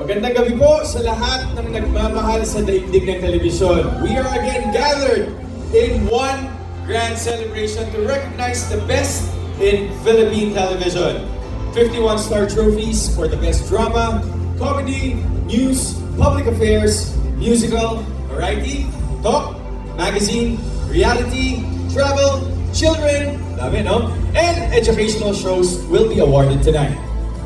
Magandang gabi po sa lahat ng nagmamahal sa daigdig ng telebisyon. We are again gathered in one grand celebration to recognize the best in Philippine television. 51 star trophies for the best drama, comedy, news, public affairs, musical, variety, talk, magazine, reality, travel, children, dami no? And educational shows will be awarded tonight.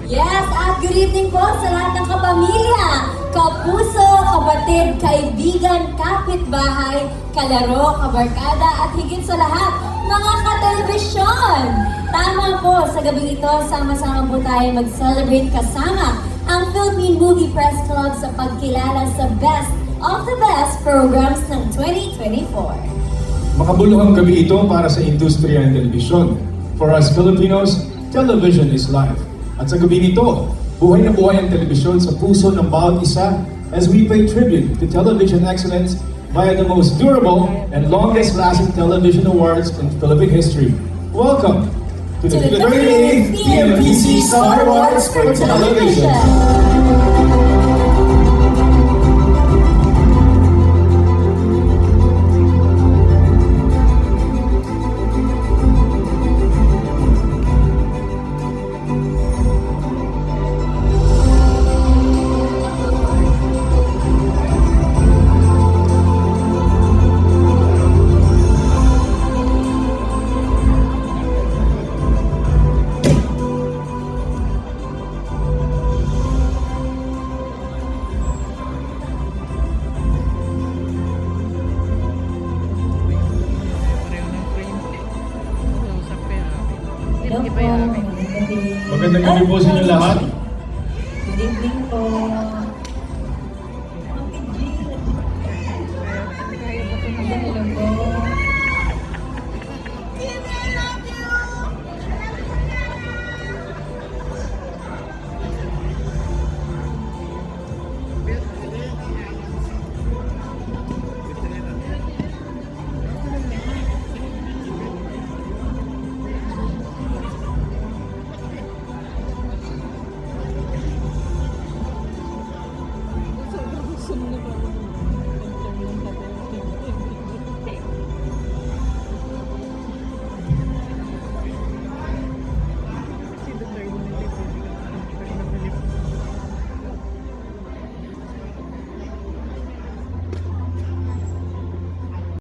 Yes, at good evening po sa lahat ng kapamilya, kapuso, kapatid, kaibigan, kapitbahay, kalaro, kabarkada, at higit sa lahat, mga katelebisyon! Tama po, sa gabi ito, sama-sama po tayo mag-celebrate kasama ang Philippine Movie Press Club sa pagkilala sa best of the best programs ng 2024. Makabuluhang gabi ito para sa industriya ng telebisyon. For us Filipinos, television is life. At sa gabi nito, buhay na buhay ang telebisyon sa puso ng bawat isa as we pay tribute to television excellence via the most durable and longest-lasting television awards in Philippine history. Welcome to the 38th PMPC Star Awards for Television! Hello po, magandang gabi. Magandang gabi po sa inyo lahat.